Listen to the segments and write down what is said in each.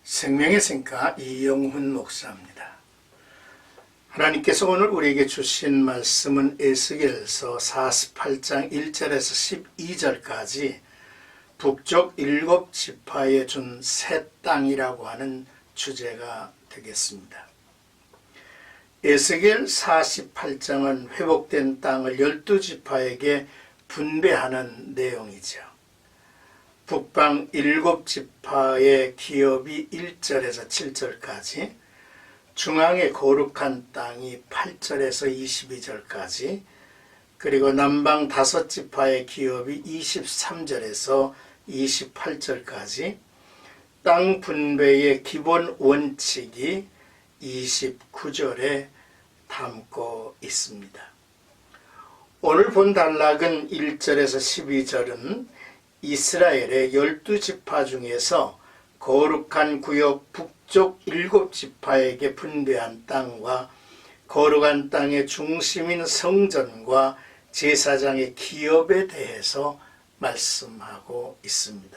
생명의 생가 이영훈 목사입니다. 하나님께서 오늘 우리에게 주신 말씀은 에스겔서 48장 1절에서 12절까지 북쪽 7지파에 준 새 땅이라고 하는 주제가 되겠습니다. 에스겔 48장은 회복된 땅을 12지파에게 분배하는 내용이죠. 북방 7지파의 기업이 1절에서 7절까지, 중앙의 거룩한 땅이 8절에서 22절까지, 그리고 남방 5지파의 기업이 23절에서 28절까지, 땅 분배의 기본 원칙이 29절에 담고 있습니다. 오늘 본 단락은 1절에서 12절은 이스라엘의 12지파 중에서 거룩한 구역 북쪽 7지파에게 분배한 땅과 거룩한 땅의 중심인 성전과 제사장의 기업에 대해서 말씀하고 있습니다.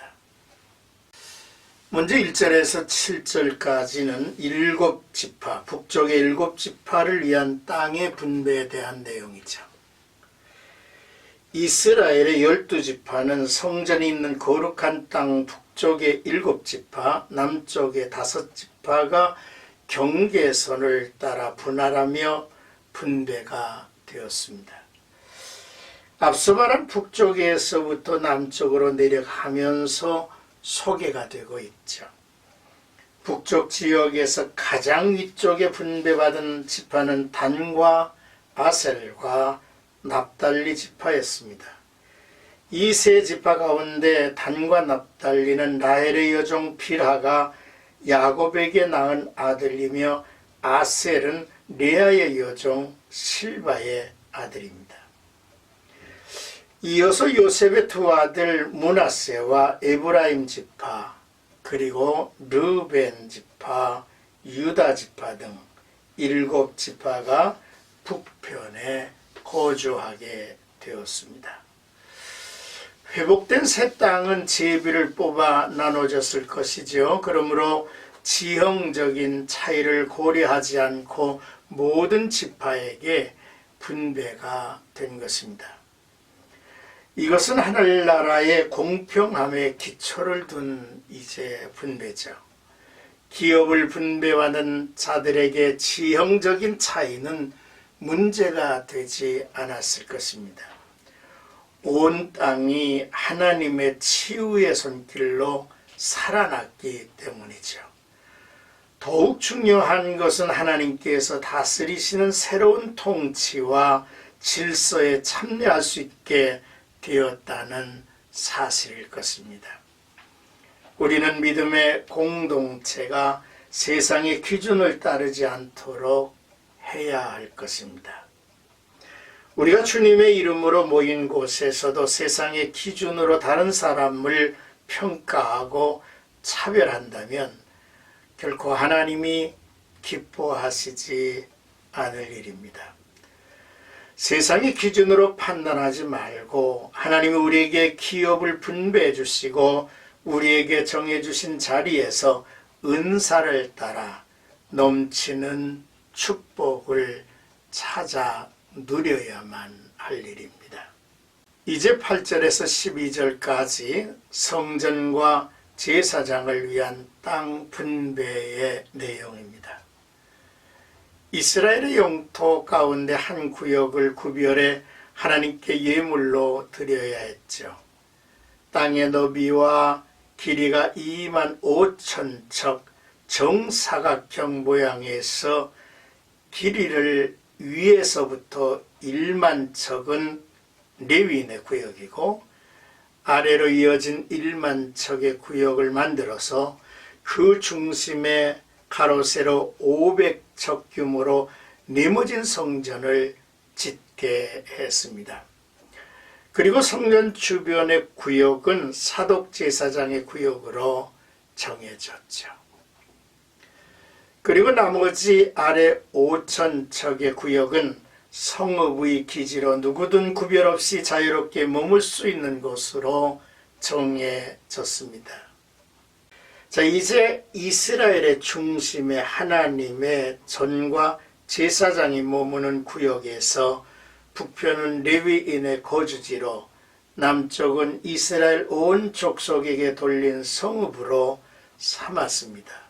먼저 1절에서 7절까지는 7지파, 북쪽의 7지파를 위한 땅의 분배에 대한 내용이죠. 이스라엘의 12지파는 성전이 있는 거룩한 땅 북쪽의 7지파, 남쪽의 5지파가 경계선을 따라 분할하며 분배가 되었습니다. 앞서 말한 북쪽에서부터 남쪽으로 내려가면서 소개가 되고 있죠. 북쪽 지역에서 가장 위쪽에 분배받은 지파는 단과 아셀과 납달리 지파였습니다. 이 세 지파 가운데 단과 납달리는 라헬의 여종 빌하가 야곱에게 낳은 아들이며 아셀은 레아의 여종 실바의 아들입니다. 이어서 요셉의 두 아들 므낫세와 에브라임 지파, 그리고 르벤 지파, 유다 지파 등 7지파가 북편에 거주하게 되었습니다. 회복된 새 땅은 제비를 뽑아 나눠졌을 것이죠. 그러므로 지형적인 차이를 고려하지 않고 모든 지파에게 분배가 된 것입니다. 이것은 하늘나라의 공평함에 기초를 둔 이제 분배죠. 기업을 분배하는 자들에게 지형적인 차이는 문제가 되지 않았을 것입니다. 온 땅이 하나님의 치유의 손길로 살아났기 때문이죠. 더욱 중요한 것은 하나님께서 다스리시는 새로운 통치와 질서에 참여할 수 있게 되었다는 사실일 것입니다. 우리는 믿음의 공동체가 세상의 기준을 따르지 않도록 해야 할 것입니다. 우리가 주님의 이름으로 모인 곳에서도 세상의 기준으로 다른 사람을 평가하고 차별한다면 결코 하나님이 기뻐하시지 않을 일입니다. 세상의 기준으로 판단하지 말고 하나님이 우리에게 기업을 분배해 주시고 우리에게 정해 주신 자리에서 은사를 따라 넘치는 축복을 찾아 누려야만 할 일입니다. 이제 8절에서 12절까지 성전과 제사장을 위한 땅 분배의 내용입니다. 이스라엘의 영토 가운데 한 구역을 구별해 하나님께 예물로 드려야 했죠. 땅의 너비와 길이가 25,000척, 정사각형 모양에서 길이를 위에서부터 1만 척은 레위인의 구역이고 아래로 이어진 1만 척의 구역을 만들어서 그 중심에 가로 세로 500척 규모로 네모진 성전을 짓게 했습니다. 그리고 성전 주변의 구역은 사독 제사장의 구역으로 정해졌죠. 그리고 나머지 아래 5,000척의 구역은 성읍의 기지로 누구든 구별 없이 자유롭게 머물 수 있는 곳으로 정해졌습니다. 자, 이제 이스라엘의 중심에 하나님의 전과 제사장이 머무는 구역에서 북편은 레위인의 거주지로 남쪽은 이스라엘 온 족속에게 돌린 성읍으로 삼았습니다.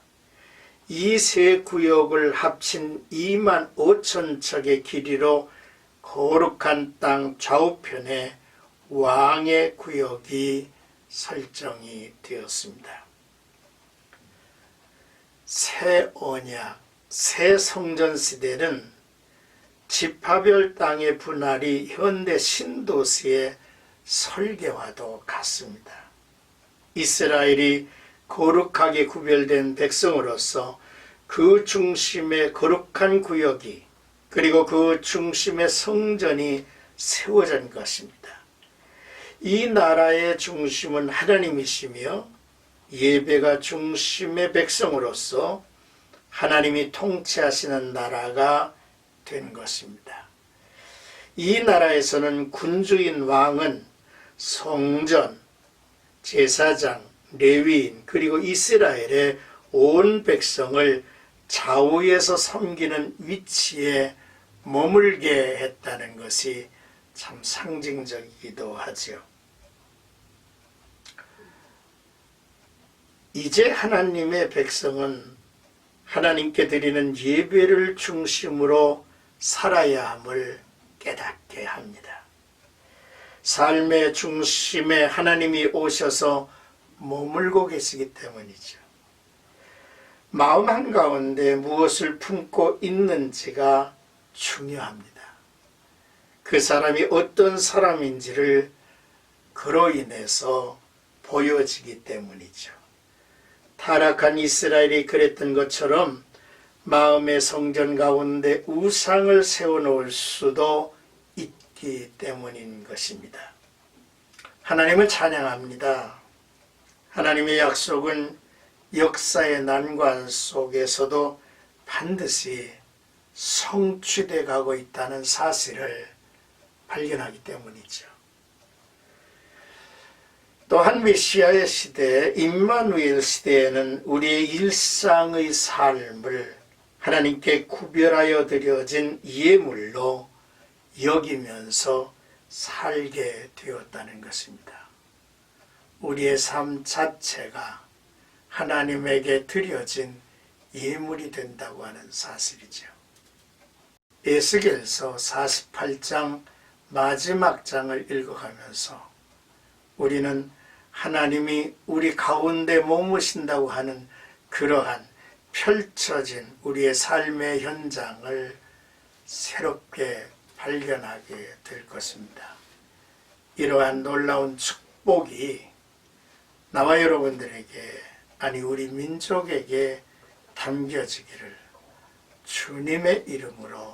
이 세 구역을 합친 2만 5천 척의 길이로 거룩한 땅 좌우편에 왕의 구역이 설정이 되었습니다. 새 언약, 새 성전 시대는 지파별 땅의 분할이 현대 신도시의 설계와도 같습니다. 이스라엘이 거룩하게 구별된 백성으로서 그 중심에 거룩한 구역이 그리고 그 중심에 성전이 세워진 것입니다. 이 나라의 중심은 하나님이시며 예배가 중심의 백성으로서 하나님이 통치하시는 나라가 된 것입니다. 이 나라에서는 군주인 왕은 성전, 제사장, 레위인 그리고 이스라엘의 온 백성을 좌우에서 섬기는 위치에 머물게 했다는 것이 참 상징적이기도 하지요. 이제 하나님의 백성은 하나님께 드리는 예배를 중심으로 살아야 함을 깨닫게 합니다. 삶의 중심에 하나님이 오셔서 머물고 계시기 때문이죠. 마음 한가운데 무엇을 품고 있는지가 중요합니다. 그 사람이 어떤 사람인지를 그로 인해서 보여지기 때문이죠. 타락한 이스라엘이 그랬던 것처럼 마음의 성전 가운데 우상을 세워놓을 수도 있기 때문인 것입니다. 하나님을 찬양합니다. 하나님의 약속은 역사의 난관 속에서도 반드시 성취돼 가고 있다는 사실을 발견하기 때문이죠. 또한 메시아의 시대, 임마누엘 시대에는 우리의 일상의 삶을 하나님께 구별하여 드려진 예물로 여기면서 살게 되었다는 것입니다. 우리의 삶 자체가 하나님에게 드려진 예물이 된다고 하는 사실이죠. 에스겔서 48장 마지막 장을 읽어가면서 우리는 하나님이 우리 가운데 머무신다고 하는 그러한 펼쳐진 우리의 삶의 현장을 새롭게 발견하게 될 것입니다. 이러한 놀라운 축복이 나와 여러분들에게, 아니 우리 민족에게 담겨지기를 주님의 이름으로